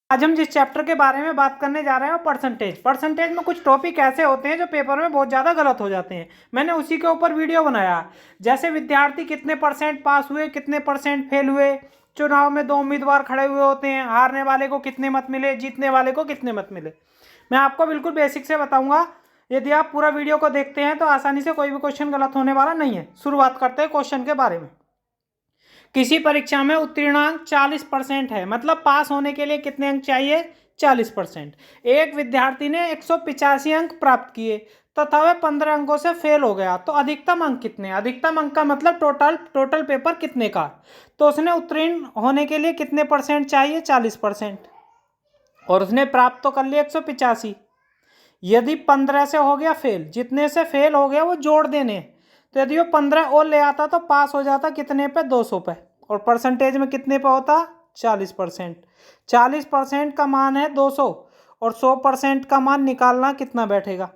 आज हम जिस चैप्टर के बारे में बात करने जा रहे हैं वो परसेंटेज में कुछ टॉपिक ऐसे होते हैं जो पेपर में बहुत ज़्यादा गलत हो जाते हैं। मैंने उसी के ऊपर वीडियो बनाया, जैसे विद्यार्थी कितने परसेंट पास हुए, कितने परसेंट फेल हुए, चुनाव में 2 उम्मीदवार खड़े हुए होते हैं, हारने वाले को कितने मत मिले, जीतने वाले को कितने मत मिले। मैं आपको बिल्कुल बेसिक से बताऊंगा। यदि आप पूरा वीडियो को देखते हैं तो आसानी से कोई भी क्वेश्चन गलत होने वाला नहीं है। शुरुआत करते हैं क्वेश्चन के बारे में। किसी परीक्षा में उत्तीर्णांक 40% है, मतलब पास होने के लिए कितने अंक चाहिए? 40%। एक विद्यार्थी ने 185 अंक प्राप्त किए तथा वह 15 अंकों से फेल हो गया, तो अधिकतम अंक कितने? अधिकतम अंक का मतलब टोटल पेपर कितने का। तो उसने उत्तीर्ण होने के लिए कितने परसेंट चाहिए? 40%। और उसने प्राप्त तो कर लिया 185। यदि 15 से हो गया फेल, जितने से फेल हो गया वो जोड़ देने, तो यदि वो 15 और ले आता तो पास हो जाता कितने पे? 200 पे। और परसेंटेज में कितने पे होता? 40%। 40% का मान है 200 और 100% का मान निकालना कितना बैठेगा?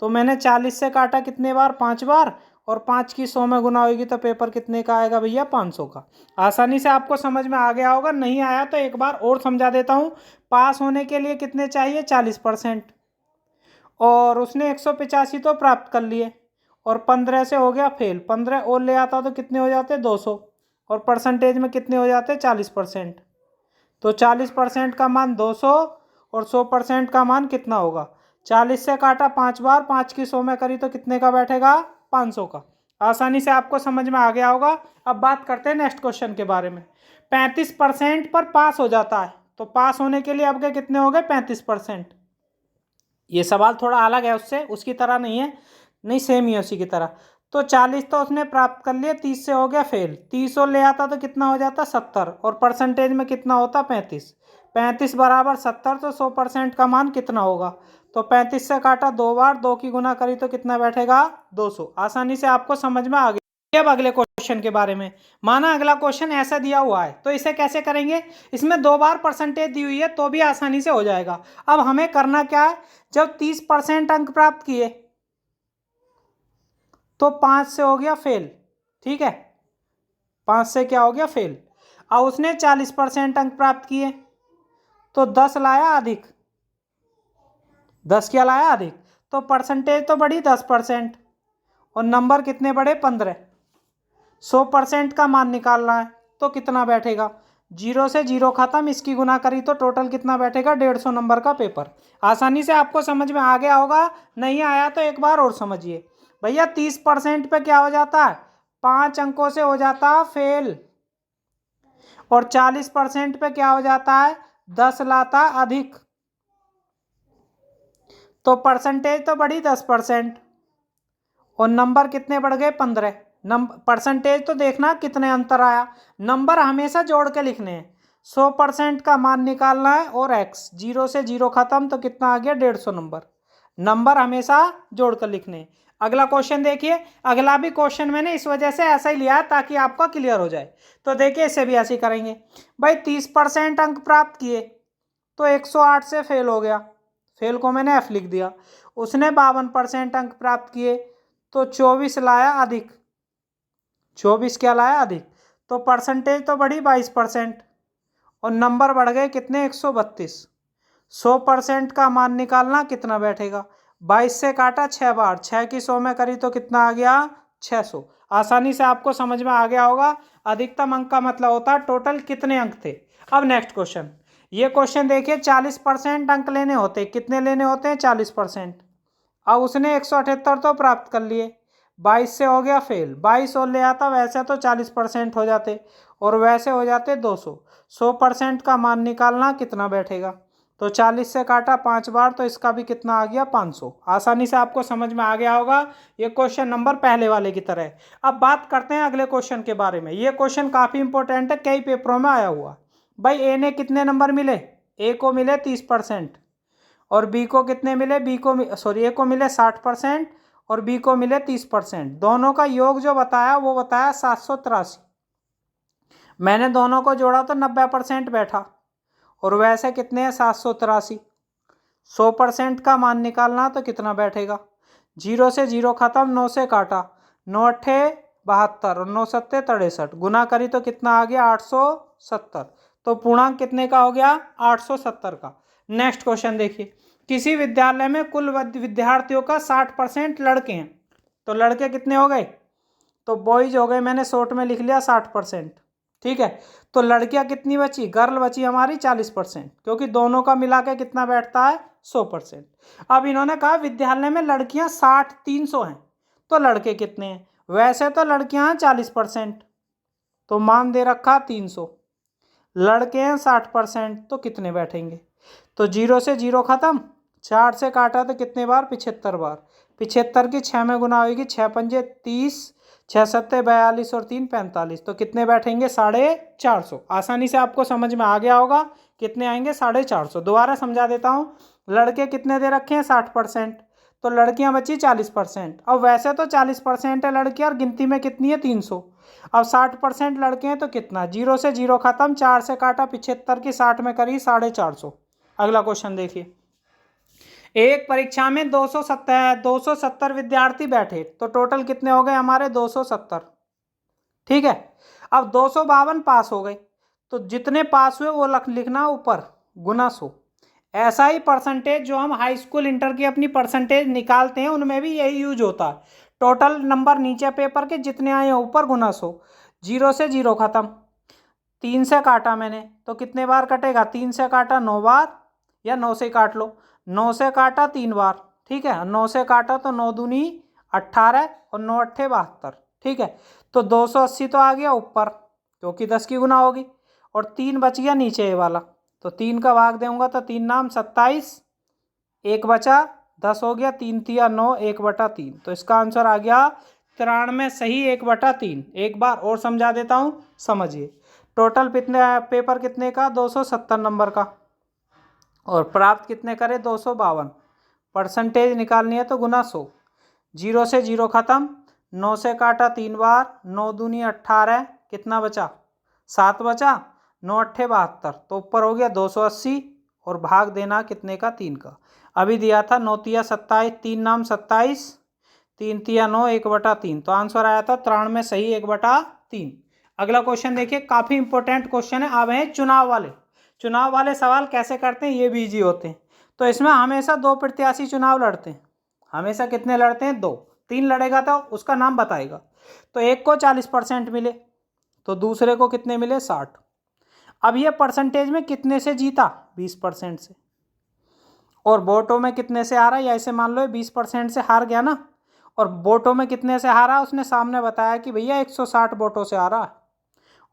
तो मैंने 40 से काटा कितने बार? 5 बार, और 5 की 100 में गुना होगी तो पेपर कितने का आएगा भैया? 500 का। आसानी से आपको समझ में आ गया होगा। नहीं आया तो एक बार और समझा देता हूँ। पास होने के लिए कितने चाहिए? 40%। और उसने 185 तो प्राप्त कर लिए, और 15 से हो गया फेल, 15 और ले आता तो कितने हो जाते? 200। और परसेंटेज में कितने हो जाते? 40%। तो 40% का मान 200 और 100% का मान कितना होगा? 40 से काटा 5 बार, 5 की 100 में करी तो कितने का बैठेगा? 500 का। आसानी से आपको समझ में आ गया होगा। अब बात करते हैं नेक्स्ट क्वेश्चन के बारे में। 35% पर पास हो जाता है, तो पास होने के लिए अब के कितने हो गए? 35%। ये सवाल थोड़ा अलग है उससे, उसकी तरह नहीं है, नहीं सेम ही है उसी की तरह। तो 40 तो उसने प्राप्त कर लिया, 30 से हो गया फेल, 30 और ले आता तो कितना हो जाता? 70। और परसेंटेज में कितना होता? 35। 35 बराबर 70, तो 100% का मान कितना होगा? तो 35 से काटा 2 बार, 2 की गुना करी तो कितना बैठेगा? 200। आसानी से आपको समझ में आ गया। अब अगले क्वेश्चन के बारे में। माना अगला क्वेश्चन ऐसा दिया हुआ है, तो इसे कैसे करेंगे? इसमें 2 बार परसेंटेज दी हुई है तो भी आसानी से हो जाएगा। अब हमें करना क्या है? जब 30% अंक प्राप्त किए तो 5 से हो गया फेल, ठीक है, 5 से क्या हो गया? फेल। अब उसने 40% अंक प्राप्त किए तो 10 लाया अधिक, 10 क्या लाया? अधिक। तो परसेंटेज तो बढ़ी 10%, और नंबर कितने बढ़े? 15। 100% का मान निकालना है, तो कितना बैठेगा? 0 से 0 खत्म, इसकी गुना करी तो टोटल कितना बैठेगा? 150 नंबर का पेपर। आसानी से आपको समझ में आ गया होगा। नहीं आया तो एक बार और समझिए भैया। 30% पे क्या हो जाता है? 5 अंकों से हो जाता फेल। और 40% पे क्या हो जाता है? 10 लाता अधिक। तो परसेंटेज तो बढ़ी 10%, और नंबर कितने बढ़ गए? 15। नंबर परसेंटेज तो देखना कितने अंतर आया। नंबर हमेशा जोड़ के लिखने हैं। 100% का मान निकालना है, और x 0 से 0 खत्म, तो कितना आ गया? 150 नंबर। नंबर हमेशा जोड़ कर लिखने हैं। अगला क्वेश्चन देखिए। अगला भी क्वेश्चन मैंने इस वजह से ऐसा ही लिया है ताकि आपका क्लियर हो जाए। तो देखिए इसे भी ऐसे ही करेंगे भाई। 30% अंक प्राप्त किए तो 108 से फेल हो गया, फेल को मैंने f लिख दिया। उसने 52% अंक प्राप्त किए तो 24 लाया अधिक, 24 क्या लाया? अधिक। तो परसेंटेज तो बढ़ी 22%, और नंबर बढ़ गए कितने? 132। 100% का मान निकालना कितना बैठेगा? 22 से काटा 6 बार, 6 की 100 में करी तो कितना आ गया? 600। आसानी से आपको समझ में आ गया होगा। अधिकतम अंक का मतलब होता है टोटल कितने अंक थे। अब नेक्स्ट क्वेश्चन। ये क्वेश्चन देखिए। 40% अंक लेने होते, कितने लेने होते हैं? 40%। अब उसने 178 तो प्राप्त कर लिए, 22 से हो गया फेल, 22 और ले आता, वैसे तो 40% हो जाते, और वैसे हो जाते 200। 100% का मान निकालना कितना बैठेगा? तो 40 से काटा 5 बार, तो इसका भी कितना आ गया? 500। आसानी से आपको समझ में आ गया होगा। ये क्वेश्चन नंबर पहले वाले की तरह है। अब बात करते हैं अगले क्वेश्चन के बारे में। ये क्वेश्चन काफ़ी इंपॉर्टेंट है, कई पेपरों में आया हुआ। भाई ए ने कितने नंबर मिले? ए को मिले 30%, और बी को कितने मिले? ए को मिले 60% और बी को मिले 30%। दोनों का योग जो बताया वो बताया 783। मैंने दोनों को जोड़ा तो 90% बैठा, और वैसे कितने हैं? 783। 100% का मान निकालना तो कितना बैठेगा? 0 से 0 खत्म, 9 से काटा, 9 अट्ठे 72 और 9 सत्ते 63, गुना करी तो कितना आ गया? 870। तो पूर्णांक कितने का हो गया? 870 का। नेक्स्ट क्वेश्चन देखिए, किसी विद्यालय में कुल विद्यार्थियों का 60% लड़के हैं, तो लड़के कितने हो गए? तो बॉयज हो गए, मैंने शॉर्ट में लिख लिया 60%। ठीक है, तो लड़कियां कितनी बची? गर्ल बची हमारी 40%, क्योंकि दोनों का मिला के कितना बैठता है? 100%। अब इन्होंने कहा विद्यालय में लड़कियां 300 हैं, तो लड़के कितने हैं? वैसे तो लड़कियां हैं 40%, तो मान दे रखा 300, लड़के हैं 60%, तो कितने बैठेंगे? तो 0 से 0 खत्म, 4 से काटा तो कितने बार? 75 बार। 75 की 6 में गुना होगी, 6 पंजे 30, 6 सत्ते 42 और 3 45, तो कितने बैठेंगे? 450। आसानी से आपको समझ में आ गया होगा कितने आएंगे? 450। दोबारा समझा देता हूँ, लड़के कितने दे रखे हैं? 60%, तो लड़कियां बची 40%। अब वैसे तो 40% है लड़कियां और गिनती में कितनी है? 300। अब 60% लड़के हैं तो कितना? 0 से 0 खत्म, 4 से काटा, 75 की 60 में करी 450। अगला क्वेश्चन देखिए, एक परीक्षा में 270 विद्यार्थी बैठे, तो टोटल कितने हो गए हमारे? 270। ठीक है, अब 252 पास हो गए, तो जितने पास हुए वो लिखना ऊपर, गुना 100। ऐसा ही परसेंटेज जो हम हाई स्कूल इंटर की अपनी परसेंटेज निकालते हैं उनमें भी यही यूज होता है। टोटल नंबर नीचे पेपर के जितने आए ऊपर, गुना 100। 0 से 0 खत्म, 3 से काटा मैंने, तो कितने बार कटेगा? 3 से काटा 9 बार, या 9 से काट लो, 9 से काटा 3 बार। ठीक है, 9 से काटा तो 9 दूनी 18 और 9 अट्ठे 72। ठीक है, तो 280 तो आ गया ऊपर, क्योंकि 10 की गुना होगी, और 3 बच गया नीचे ये वाला, तो 3 का भाग दूंगा तो 3 नाम 27, 1 बचा, 10 हो गया, 3 तिया 9, 1/3। तो इसका आंसर आ गया 93 सही, 1/3। एक बार और समझा देता हूँ, समझिए। टोटल कितने पेपर कितने का? 270 नंबर का, और प्राप्त कितने करे? 252। परसेंटेज निकालनी है तो गुना 100। 0 से 0 खत्म, 9 से काटा 3 बार, 9 दूनी 18, कितना बचा? 7 बचा, 9 अट्ठे 72, तो ऊपर हो गया 280, और भाग देना कितने का? 3 का। अभी दिया था 9 तिया 27, 3 नाम 27, 3 तिया 9, 1/3, तो आंसर आया था 93 सही, 1/3। अगला क्वेश्चन देखिए, काफ़ी इंपॉर्टेंट क्वेश्चन है। अब है चुनाव वाले सवाल कैसे करते हैं, ये भी इजी होते हैं। तो इसमें हमेशा 2 प्रत्याशी चुनाव लड़ते हैं, हमेशा कितने लड़ते हैं? 2। 3 लड़ेगा तो उसका नाम बताएगा। तो एक को 40% मिले, तो दूसरे को कितने मिले? 60। अब ये परसेंटेज में कितने से जीता? 20% से। और वोटों में कितने से हारा? या ऐसे मान लो 20% से हार गया ना, और वोटों में कितने से हारा? उसने सामने बताया कि भैया 160 वोटों से हारा,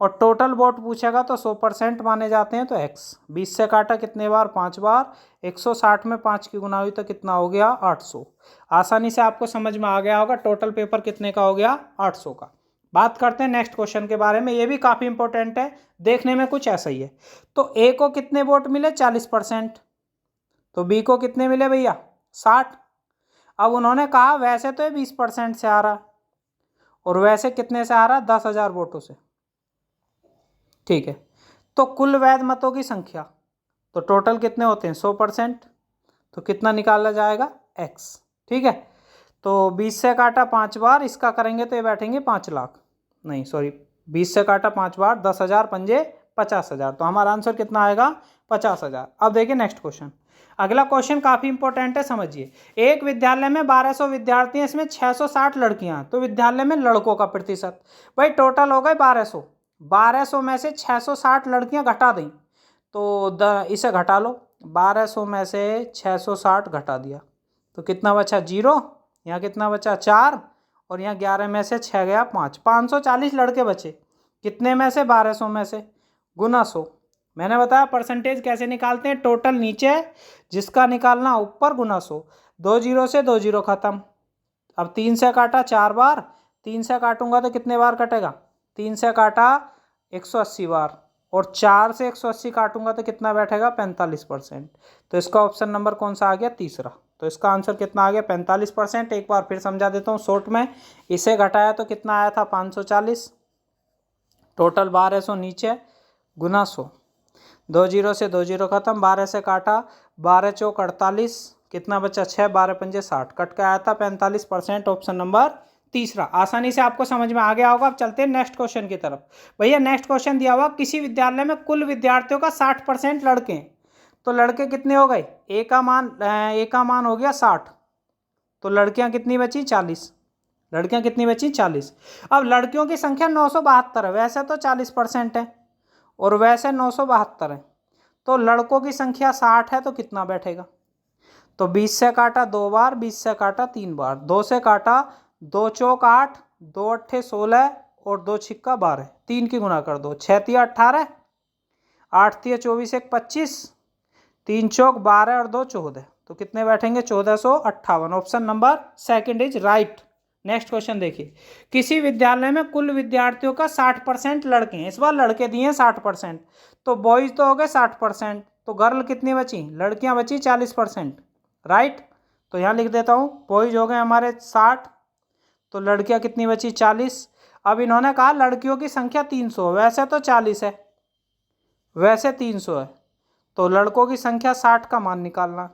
और टोटल वोट पूछेगा तो 100% माने जाते हैं, तो x। 20 से काटा कितने बार? 5 बार। 160 में 5 की गुना हुई तो कितना हो गया? 800। आसानी से आपको समझ में आ गया होगा टोटल पेपर कितने का हो गया? 800 का। बात करते हैं नेक्स्ट क्वेश्चन के बारे में, ये भी काफ़ी इंपॉर्टेंट है, देखने में कुछ ऐसा ही है। तो a को कितने वोट मिले? 40%। तो b को कितने मिले भैया? 60। अब उन्होंने कहा वैसे तो ये 20% से आ रहा, और वैसे कितने से आ रहा? 10,000 वोटों से। ठीक है, तो कुल वैध मतों की संख्या, तो टोटल कितने होते हैं? 100%, तो कितना निकाला जाएगा? x। ठीक है, तो 20 से काटा 5 बार, इसका करेंगे तो ये बैठेंगे 5 लाख, नहीं सॉरी, 20 से काटा 5 बार, 10,000 पंजे 50,000, तो हमारा आंसर कितना आएगा? 50,000। अब देखिए नेक्स्ट क्वेश्चन। अगला क्वेश्चन काफ़ी इंपॉर्टेंट है, समझिए। एक विद्यालय में 1200 विद्यार्थी हैं, इसमें 660 लड़कियां, तो विद्यालय में लड़कों का प्रतिशत, भाई टोटल हो गए 1200। 1200 में से 660 लड़कियां घटा दें, तो इसे घटा लो, 1200 में से 660 घटा दिया तो कितना बचा? 0। यहाँ कितना बचा? 4, और यहाँ 11 में से 6 गया 5, 540 लड़के बचे। कितने में से? 1200 में से, गुना 100। मैंने बताया परसेंटेज कैसे निकालते हैं, टोटल नीचे, जिसका निकालना ऊपर, गुना 100। 2 0 से 2 0 खत्म। अब 3 से काटा 4 बार, 3 से काटूंगा तो कितने बार कटेगा? 3 से काटा 180 बार, और 4 से 180 काटूंगा तो कितना बैठेगा? 45%। तो इसका ऑप्शन नंबर कौन सा आ गया? तीसरा। तो इसका आंसर कितना आ गया? 45%। एक बार फिर समझा देता हूँ शॉर्ट में, इसे घटाया तो कितना आया था? 540। टोटल 1200 नीचे, गुना 100। 2 0 से 2 0 खत्म, 12 से काटा, 12 चौक 48, कितना बचा? 6, 12 पंजे 60, कट के आया था 45%, ऑप्शन नंबर तीसरा। आसानी से आपको समझ में आ गया होगा। अब चलते हैं नेक्स्ट क्वेश्चन की तरफ। भैया नेक्स्ट क्वेश्चन दिया हुआ, किसी विद्यालय में कुल विद्यार्थियों का 60% लड़के हैं, तो लड़के कितने हो गए? ए का मान हो गया 60, तो लड़कियां कितनी बची? 40। लड़कियां कितनी बची? 40। अब लड़कियों की संख्या 972 है, वैसे तो 40% है और वैसे 972 है, तो लड़कों की संख्या 60 है, तो कितना बैठेगा? तो 20 से काटा 2 बार, 20 से काटा 3 बार, 2 से काटा 2 चौक 8, 2 अट्ठे 16 और 2 छिक्का 12, 3 की गुना कर दो, 6 तिया 18, 8 तिया 24, 1 25, 3 चौक 12 और 2 14, तो कितने बैठेंगे? 1458। Option number second is right. Next question देखिए, किसी विद्यालय में कुल विद्यार्थियों का 60% लड़के हैं, इस बार लड़के दिए हैं 60%, तो बॉयज तो हो गए 60%, तो गर्ल कितनी बची? लड़कियां बची 40%, राइट। तो यहाँ लिख देता हूँ, बॉयज हो गए हमारे 60, तो लड़कियां कितनी बची? 40। अब इन्होंने कहा लड़कियों की संख्या 300, वैसे तो 40 है, वैसे 300 है, तो लड़कों की संख्या 60 का मान निकालना।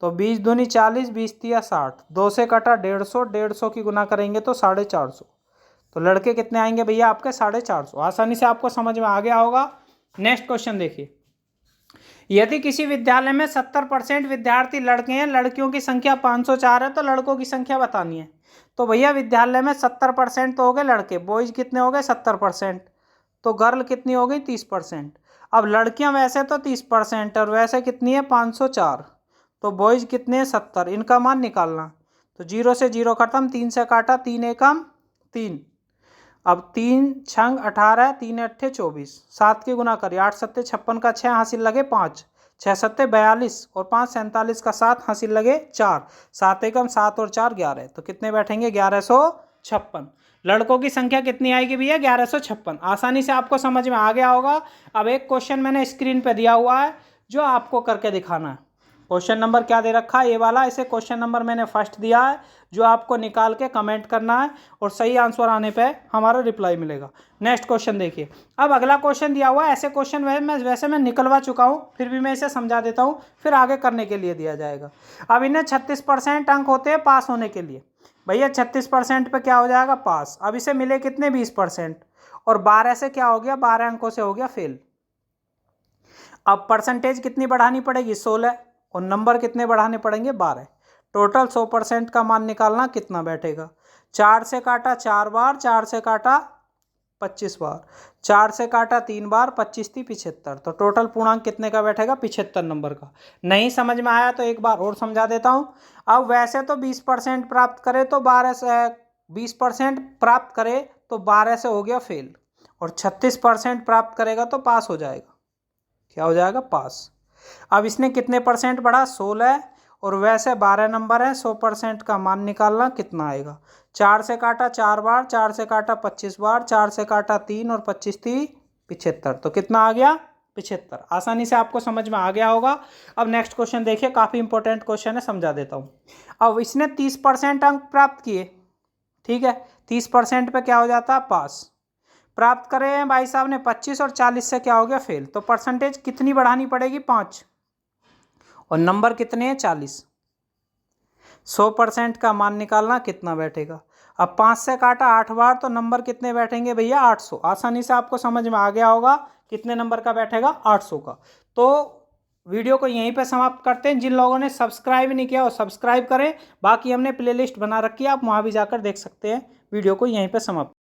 तो 20 दूनी 40, 20 तिया 60, 2 से कटा 150, 150 की गुना करेंगे तो 450, तो लड़के कितने आएंगे भैया आपके? 450। आसानी से आपको समझ में आ गया होगा। नेक्स्ट क्वेश्चन देखिए, यदि किसी विद्यालय में 70% विद्यार्थी लड़के हैं, लड़कियों की संख्या 504 है, तो लड़कों की संख्या बतानी है। तो भैया विद्यालय में 70% तो हो गए लड़के, बॉयज कितने हो गए? 70%, तो गर्ल कितनी हो गई? 30%। अब लड़कियां वैसे तो 30% और वैसे कितनी है? 504, तो बॉयज कितने हैं? 70, इनका मान निकालना। तो 0 से 0 खत्म, 3 से काटा, 3 एकम 3, अब 3 छंग 18, 3 अट्ठे 24, 7 की गुना करिए, 8 सत्ते 56 का 6 हासिल लगे 5, 6 सत्ते 42 और 5 47 का 7 हासिल लगे 4, 7 एकम 7 और 4 11, तो कितने बैठेंगे? 1156। लड़कों की संख्या कितनी आएगी भैया? 1156। आसानी से आपको समझ में आ गया होगा। अब एक क्वेश्चन मैंने स्क्रीन पे दिया हुआ है जो आपको करके दिखाना है। क्वेश्चन नंबर क्या दे रखा है? ये वाला। इसे क्वेश्चन नंबर मैंने फर्स्ट दिया है, जो आपको निकाल के कमेंट करना है और सही आंसर आने पे हमारा रिप्लाई मिलेगा। नेक्स्ट क्वेश्चन देखिए। अब अगला क्वेश्चन दिया हुआ है, ऐसे क्वेश्चन वैसे मैं निकलवा चुका हूँ, फिर भी मैं इसे समझा देता हूँ, फिर आगे करने के लिए दिया जाएगा। अब इन्हें 36% अंक होते हैं पास होने के लिए। भैया 36% पे क्या हो जाएगा? पास। अब इसे मिले कितने? 20%, और 12 से क्या हो गया? 12 अंकों से हो गया फेल। अब परसेंटेज कितनी बढ़ानी पड़ेगी? 16, और नंबर कितने बढ़ाने पड़ेंगे? 12। टोटल 100% का मान निकालना, कितना बैठेगा? 4 से काटा 4 बार, 4 से काटा 25 बार, 4 से काटा 3 बार, 25 थी 75, तो टोटल पूर्णांक कितने का बैठेगा? 75 नंबर का। नहीं समझ में आया तो एक बार और समझा देता हूँ। अब वैसे तो 20% प्राप्त करे तो 12 से 20% प्राप्त करे तो 12 से हो गया फेल, और 36% प्राप्त करेगा तो पास हो जाएगा। क्या हो जाएगा? पास। अब इसने कितने परसेंट बढ़ा? 16, और वैसे 12 नंबर है, 100% का मान निकालना, कितना आएगा? 4 से काटा 4 बार, 4 से काटा 25 बार, 4 से काटा 3 और 25 थी 75, तो कितना आ गया? 75। आसानी से आपको समझ में आ गया होगा। अब नेक्स्ट क्वेश्चन देखिए, काफ़ी इंपॉर्टेंट क्वेश्चन है, समझा देता हूँ। अब इसने 30% अंक प्राप्त किए, ठीक है, 30% पे क्या हो जाता है? पास। प्राप्त करें भाई साहब ने 25, और 40 से क्या हो गया? फेल। तो परसेंटेज कितनी बढ़ानी पड़ेगी? 5, और नंबर कितने हैं? 40। 100% का मान निकालना, कितना बैठेगा? अब 5 से काटा 8 बार, तो नंबर कितने बैठेंगे भैया? 800। आसानी से आपको समझ में आ गया होगा कितने नंबर का बैठेगा? 800 का। तो वीडियो को यहीं पे समाप्त करते हैं। जिन लोगों ने सब्सक्राइब नहीं किया वो सब्सक्राइब करें, बाकी हमने प्लेलिस्ट बना रखी है, आप वहाँ भी जाकर देख सकते हैं। वीडियो को यहीं पे समाप्त।